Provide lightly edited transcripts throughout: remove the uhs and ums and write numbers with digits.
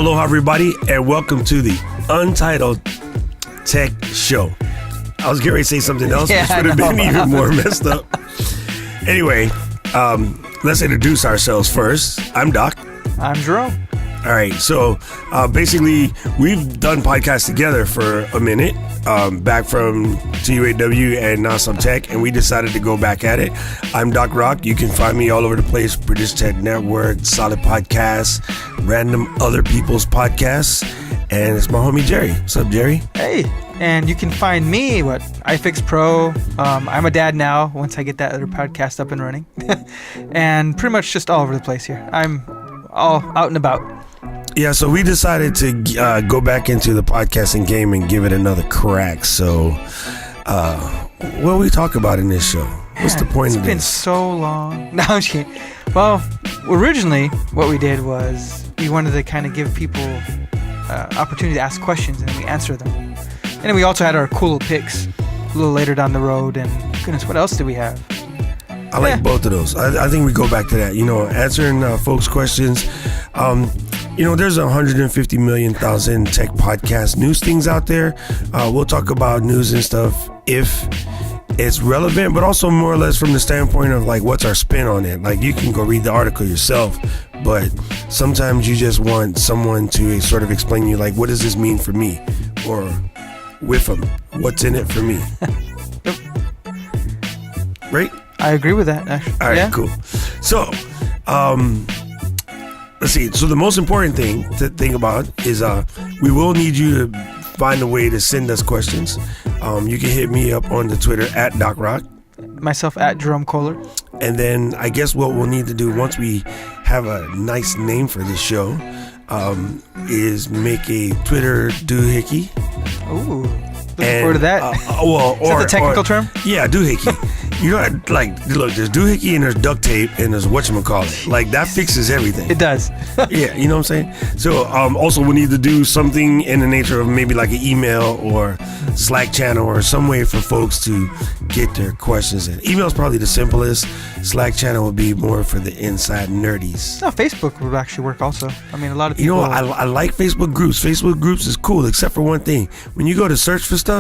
Aloha, everybody, and welcome to the Untitled Tech Show. I was getting ready to say something else, which would have been even more messed up. Anyway, let's introduce ourselves first. I'm Doc. I'm Jerome. All right, so basically, we've done podcasts together for a minute, back from TUAW and Now Some Tech, and we decided to go back at it. I'm Doc Rock. You can find me all over the place, British Tech Network, Solid Podcasts, random other people's podcasts, and it's my homie Jerry. What's up, Jerry? Hey, and you can find me, iFix Pro. I'm a dad now, once I get that other podcast up and running. And pretty much just all over the place here. I'm all out and about. Yeah, so we decided to go back into the podcasting game and give it another crack. So, what do we talk about in this show? What's the point of this? It's been so long. No, I'm just kidding. Well, originally, what we did was we wanted to kind of give people opportunity to ask questions, and we answer them. And then we also had our cool little picks a little later down the road. And goodness, what else did we have? I like both of those. I think we go back to that. You know, answering folks' questions. You know, there's 150 million thousand tech podcast news things out there. We'll talk about news and stuff if it's relevant, but also more or less from the standpoint of like, what's our spin on it? Like, you can go read the article yourself, but sometimes you just want someone to sort of explain to you, like, what does this mean for me? Or with them, what's in it for me? Right? I agree with that, actually. All right, cool. So, let's see. So the most important thing to think about is we will need you to find a way to send us questions. You can hit me up on the Twitter at DocRock. Myself at Jerome Kohler. And then I guess what we'll need to do once we have a nice name for this show is make a Twitter doohickey. Ooh. Looking forward to that. Is that the technical term? Yeah, doohickey. You know, like, look, there's doohickey and there's duct tape and there's whatchamacallit. Like, that fixes everything. It does. Yeah, you know what I'm saying? So, also, we need to do something in the nature of maybe like an email or Slack channel or some way for folks to get their questions in. Email is probably the simplest. Slack channel would be more for the inside nerdies. No, Facebook would actually work also. I mean, a lot of people... You know, I like Facebook groups. Facebook groups is cool, except for one thing. When you go to search for stuff...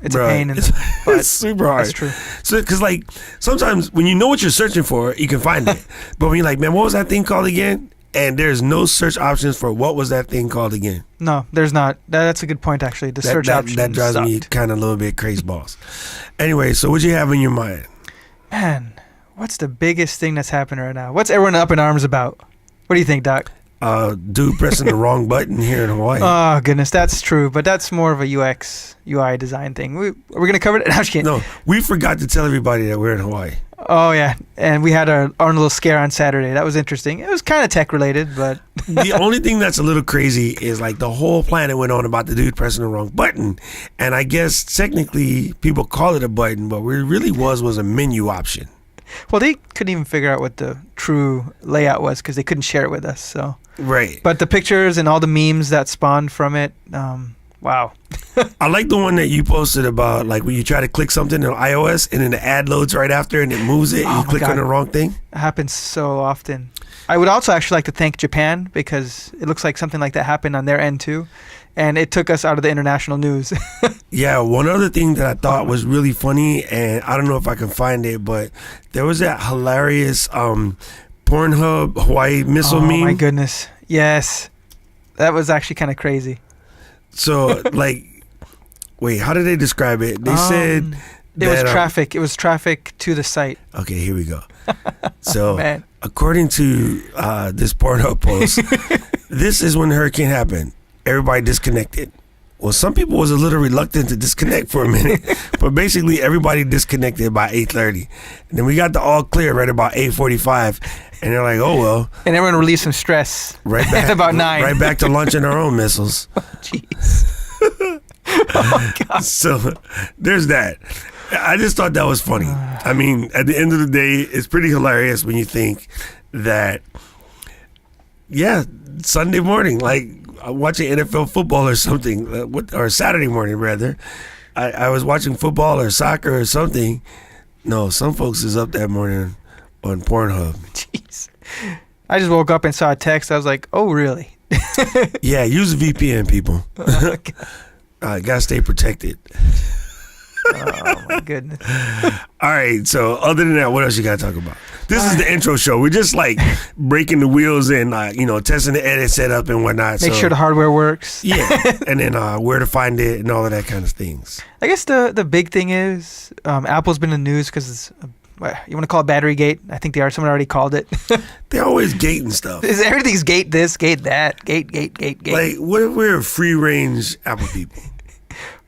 it's a pain in the butt. It's super hard. That's true. So, because like sometimes when you know what you're searching for, you can find it. But when you're like, man, what was that thing called again? And there's no search options for what was that thing called again. No, there's not. That's a good point, actually. The search options that drives me kind of a little bit crazy balls. Anyway, so what you have in your mind? Man, what's the biggest thing that's happening right now? What's everyone up in arms about? What do you think, Doc? Dude pressing the wrong button here in Hawaii. Oh, goodness, that's true. But that's more of a UX, UI design thing. Are we going to cover it? No, we forgot to tell everybody that we're in Hawaii. Oh, yeah. And we had our own little scare on Saturday. That was interesting. It was kind of tech related, but... The only thing that's a little crazy is like the whole planet went on about the dude pressing the wrong button. And I guess technically people call it a button, but what it really was a menu option. Well, they couldn't even figure out what the true layout was because they couldn't share it with us. So right. But the pictures and all the memes that spawned from it, wow. I like the one that you posted about like when you try to click something on iOS and then the ad loads right after and it moves it and you click on the wrong thing. It happens so often. I would also actually like to thank Japan because it looks like something like that happened on their end too. And it took us out of the international news. Yeah, one other thing that I thought was really funny, and I don't know if I can find it, but there was that hilarious Pornhub Hawaii missile meme. Oh my goodness. Yes. That was actually kind of crazy. So, like, wait, how did they describe it? They said... It was traffic. It was traffic to the site. Okay, here we go. So, according to this Pornhub post, this is when the hurricane happened. Everybody disconnected. Well, some people was a little reluctant to disconnect for a minute, but basically everybody disconnected by 8:30. And then we got the all clear right about 8:45, and they're like, oh, well. And everyone released some stress right back, at about 9. Right back to launching our own missiles. Jeez. Oh, God. So there's that. I just thought that was funny. I mean, at the end of the day, it's pretty hilarious when you think that, yeah, Sunday morning, like, watching NFL football or something, or Saturday morning rather. I was watching football or soccer or something. No, some folks is up that morning on Pornhub. Jeez. I just woke up and saw a text. I was like, oh, really? Yeah, use a VPN, people. Gotta stay protected. Oh my goodness. All right, so other than that, what else you gotta talk about? This is the intro show. We're just like breaking the wheels and testing the edit setup and whatnot. Make sure the hardware works. Yeah, and then where to find it and all of that kind of things. I guess the big thing is Apple's been in the news because you want to call it battery gate? I think they are. Someone already called it. They're always gating stuff. Everything's gate this, gate that, gate. Like we're free range Apple people.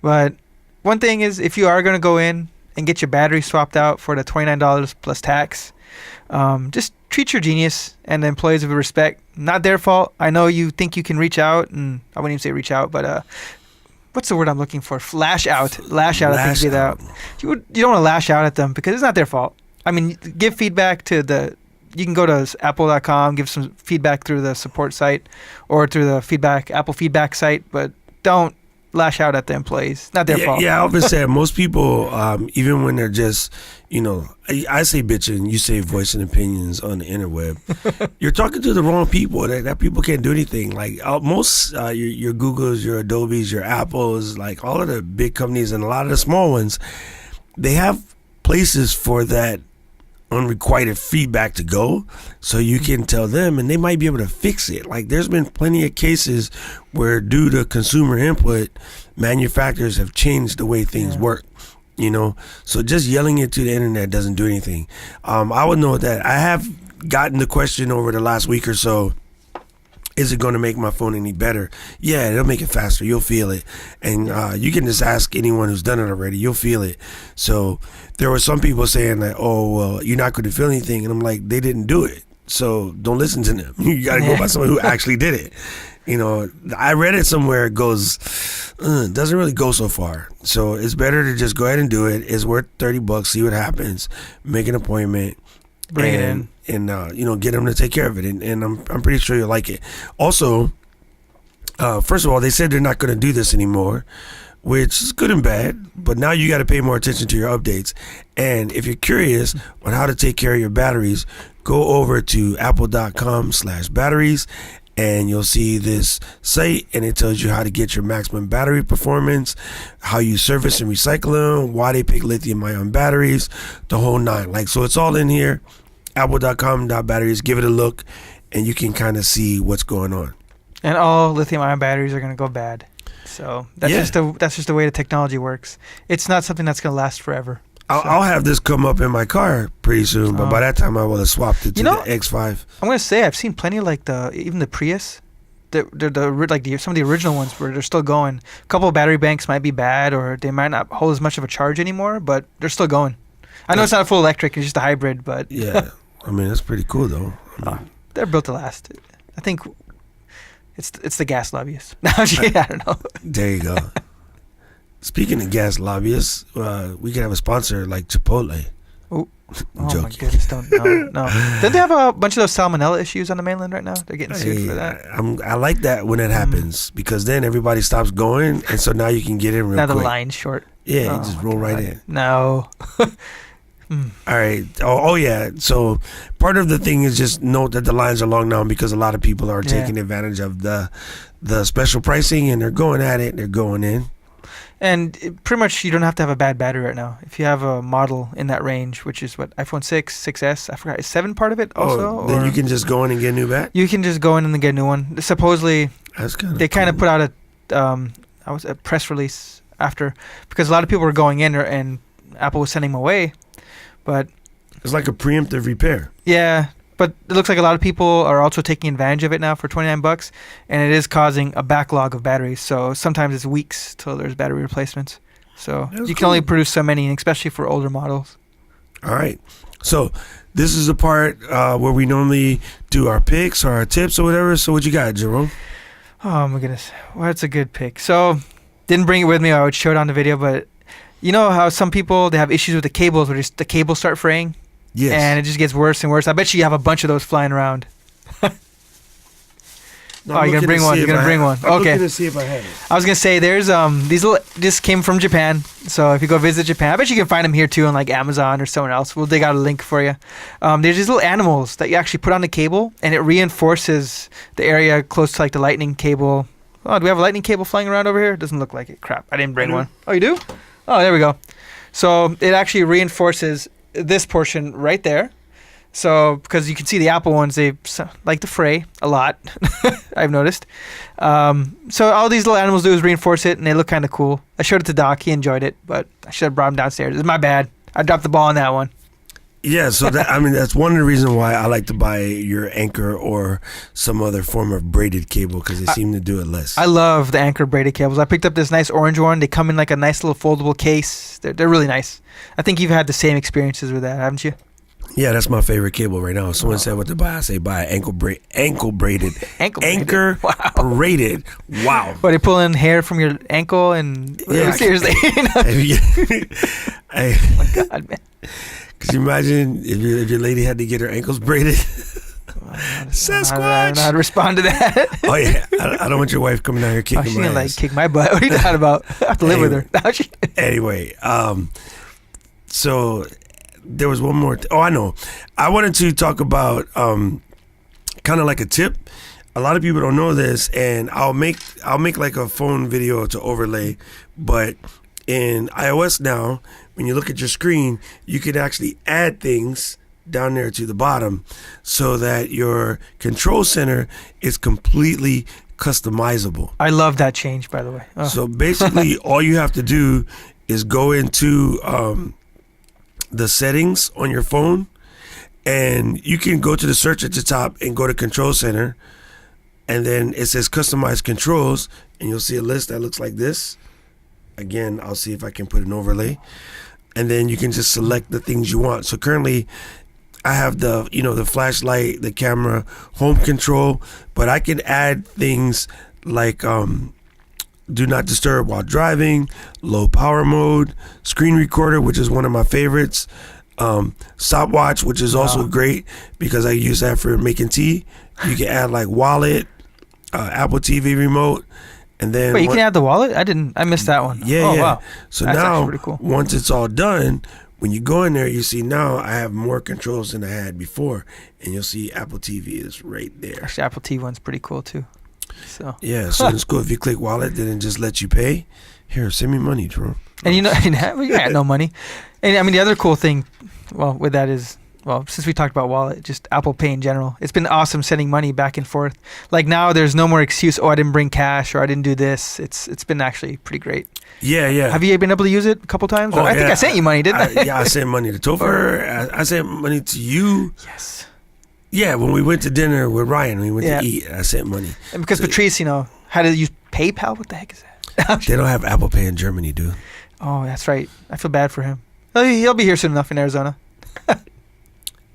But one thing is, if you are going to go in and get your battery swapped out for the $29 plus tax, just treat your Genius and the employees with respect. Not their fault. I know you think you can reach out, and I wouldn't even say reach out, but what's the word I'm looking for? Lash out. Lash out. I think would be that. You don't want to lash out at them because it's not their fault. I mean, give feedback to you can go to apple.com, give some feedback through the support site or through the Apple feedback site, but don't lash out at the employees. Not their fault. Yeah, I always say most people, even when they're just, I say bitching, you say voicing opinions on the interweb. You're talking to the wrong people. That people can't do anything. Like most your Googles, your Adobes, your Apples, like all of the big companies and a lot of the small ones, they have places for that unrequited feedback to go, so you can tell them and they might be able to fix it. Like there's been plenty of cases where due to consumer input, manufacturers have changed the way things work, so just yelling it to the internet doesn't do anything. I would know that I have gotten the question over the last week or so, is it going to make my phone any better? Yeah, it'll make it faster. You'll feel it. And you can just ask anyone who's done it already. You'll feel it. So there were some people saying that, oh, well, you're not going to feel anything. And I'm like, they didn't do it. So don't listen to them. You got to go by someone who actually did it. I read it somewhere. It goes, doesn't really go so far. So it's better to just go ahead and do it. It's worth $30. See what happens. Make an appointment. Bring it in. And get them to take care of it, and I'm pretty sure you'll like it. Also, first of all, they said they're not going to do this anymore, which is good and bad. But now you got to pay more attention to your updates. And if you're curious on how to take care of your batteries, go over to apple.com/batteries, and you'll see this site, and it tells you how to get your maximum battery performance, how you service and recycle them, why they pick lithium-ion batteries, the whole nine. So it's all in here. Apple.com/batteries. Give it a look, and you can kind of see what's going on. And all lithium-ion batteries are going to go bad. So that's just the way the technology works. It's not something that's going to last forever. I'll have this come up in my car pretty soon, but by that time I will have swapped it to the X5. I'm going to say I've seen plenty even the Prius. Some of the original ones where they're still going. A couple of battery banks might be bad, or they might not hold as much of a charge anymore, but they're still going. I know it's not a full electric; it's just a hybrid, but yeah. I mean, that's pretty cool, though. They're built to last. I think it's the gas lobbyists. I don't know. There you go. Speaking of gas lobbyists, we could have a sponsor like Chipotle. Oh my goodness! No. Don't they have a bunch of those salmonella issues on the mainland right now? They're getting sued for that. I like that when it happens because then everybody stops going, and so now you can get in real quick. Now the line's short. Yeah, you just roll right in. No. All right. Oh, yeah. So part of the thing is just note that the lines are long now because a lot of people are taking advantage of the special pricing, and they're going at it. They're going in. And pretty much you don't have to have a bad battery right now. If you have a model in that range, which is what, iPhone 6, 6S, I forgot, is 7 part of it also? Then you can just go in and get a new bat? You can just go in and get a new one. Supposedly, they kind of put out a press release after, because a lot of people were going in and Apple was sending them away. But it's like a preemptive repair. Yeah, but it looks like a lot of people are also taking advantage of it now for $29, and it is causing a backlog of batteries. So sometimes it's weeks till there's battery replacements. So you can only produce so many, especially for older models. All right. So this is the part where we normally do our picks or our tips or whatever. So what you got, Jerome? Oh my goodness, well, that's a good pick. So didn't bring it with me. I would show it on the video, but you know how some people, they have issues with the cables where the cables start fraying? Yes. And it just gets worse and worse. I bet you have a bunch of those flying around. Oh, you're gonna bring one. You're gonna bring one. I'm Okay. looking to see if I have it. I was gonna say there's these little just came from Japan. So if you go visit Japan, I bet you can find them here too on like Amazon or somewhere else. We'll dig out a link for you. There's these little animals that you actually put on the cable, and it reinforces the area close to like the lightning cable. Oh, do we have a lightning cable flying around over here? It doesn't look like it. Crap, I didn't bring one. Oh, you do? Oh, there we go. So it actually reinforces this portion right there. So, because you can see the Apple ones, they like to fray a lot, I've noticed. So all these little animals do is reinforce it, and they look kind of cool. I showed it to Doc. He enjoyed it, but I should have brought him downstairs. It's my bad. I dropped the ball on that one. Yeah, so that's one of the reasons why I like to buy your Anchor or some other form of braided cable, because they seem to do it less. I love the Anchor braided cables. I picked up this nice orange one. They come in like a nice little foldable case. They're really nice. I think you've had the same experiences with that, haven't you? Yeah, that's my favorite cable right now. If someone said what to buy, I say buy ankle braided. Ankle braided. Anchor Wow. braided. Wow. What, they pull in hair from your ankle and Yeah. seriously. Hey, Oh my God, man. could you imagine if your lady had to get her ankles braided? I don't Sasquatch. know how to respond to that. Oh yeah, I don't want your wife coming out here Oh, kicking she my gonna like ass. kick my butt. What are you talking about? I have to live with her. No, Anyway, so there was one more. I know. I wanted to talk about kind of like a tip. A lot of people don't know this, and I'll make like a phone video to overlay. But in iOS now, when you look at your screen, you can actually add things down there to the bottom, so that your control center is completely customizable. I love that change, by the way. Oh. So basically, all you have to do is go into the settings on your phone, and you can go to the search at the top and go to Control Center, and then it says Customize Controls, and you'll see a list that looks like this. Again, I'll see if I can put an overlay, and then you can just select the things you want. So currently, I have the flashlight, the camera, home control, but I can add things like do not disturb while driving, low power mode, screen recorder, which is one of my favorites, stopwatch, which is also great because I use that for making tea. You can add like wallet, Apple TV remote, and then Wait, you can add the wallet? I missed that one. Yeah, oh, yeah. Wow. So That's now, actually pretty cool. once it's all done, when you go in there, you see now I have more controls than I had before, and you'll see Apple TV is right there. Actually, Apple TV one's pretty cool too. So. Yeah, so it's cool if you click wallet, then it just lets you pay. Here, send me money, Jerome. And you had no money. And I mean, the other cool thing, with that is, since we talked about wallet, just Apple Pay in general, it's been awesome sending money back and forth. Like now, there's no more excuse. Oh, I didn't bring cash, or I didn't do this. It's been actually pretty great. Yeah, yeah. Have you been able to use it a couple times? Oh, I think yeah. I sent you money, didn't I? Yeah, I sent money to Topher. I sent money to you. Yes. Yeah, when we went to dinner with Ryan, we went Yeah. to eat. I sent money. And because Patrice, had to use PayPal. What the heck is that? They don't have Apple Pay in Germany, dude. Oh, that's right. I feel bad for him. He'll be here soon enough in Arizona.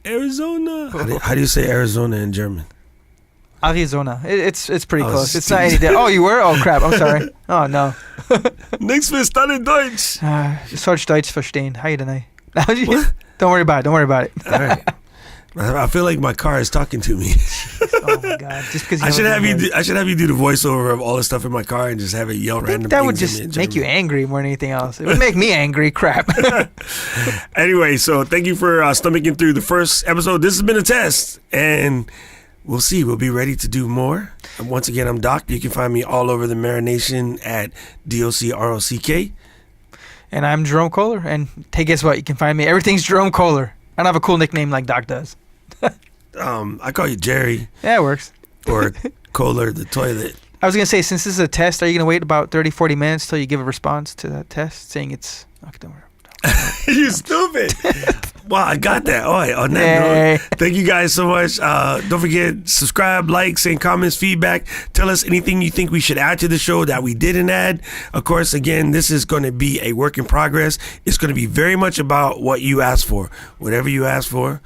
Arizona. How do you say Arizona in German? Arizona. It's pretty Oh, close. It's not any day. Oh, you were? Oh, crap. I'm sorry. Oh, no. Nichts verstanden in Deutsch. Sollst Deutsch verstehen. How you tonight? Don't worry about it. Don't worry about it. All right. I feel like my car is talking to me. Oh my God! Just because I should have you do the voiceover of all the stuff in my car and just have it yell random that things. would just make you angry more than anything else. It would make me angry. Crap. Anyway, so thank you for stomaching through the first episode. This has been a test, and we'll see. We'll be ready to do more. And once again, I'm Doc. You can find me all over the Marination at DOCROCK. And I'm Jerome Kohler. And hey, guess what? You can find me. Everything's Jerome Kohler. I don't have a cool nickname like Doc does. I call you Jerry Yeah, it works. or Kohler the toilet. I was going to say, since this is a test, are you going to wait about 30, 40 minutes till you give a response to that test saying it's... Okay, don't worry. You stupid. Wow, I got that. All right, on that Yay. note, thank you guys so much. Don't forget, subscribe, like, send comments, feedback. Tell us anything you think we should add to the show that we didn't add. Of course, again, this is going to be a work in progress. It's going to be very much about what you ask for. Whatever you ask for.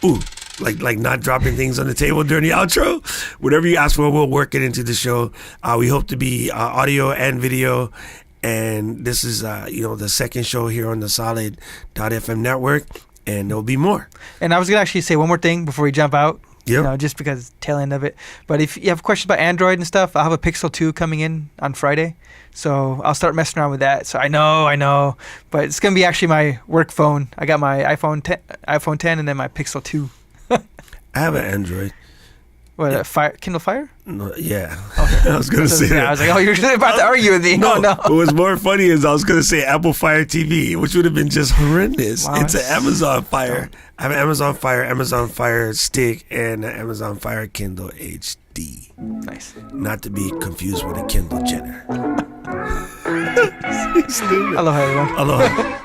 Ooh, like not dropping things on the table during the outro. Whatever you ask for, we'll work it into the show. We hope to be audio and video. And this is, the second show here on the Solid.fm network. And there'll be more. And I was going to actually say one more thing before we jump out. Yep. just because tail end of it. But if you have questions about Android and stuff, I'll have a Pixel 2 coming in on Friday. So I'll start messing around with that. So I know. But it's going to be actually my work phone. I got my iPhone 10 and then my Pixel 2. I have an Android. What, Kindle Fire? No, yeah. Okay. I was going to say that. I was like, oh, you're about to argue with me. No. What was more funny is I was going to say Apple Fire TV, which would have been just horrendous. Wow, it's an Amazon Fire. I have an Amazon Fire Stick, and an Amazon Fire Kindle HD. Nice. Not to be confused with a Kindle Jenner. Aloha, everyone. Aloha.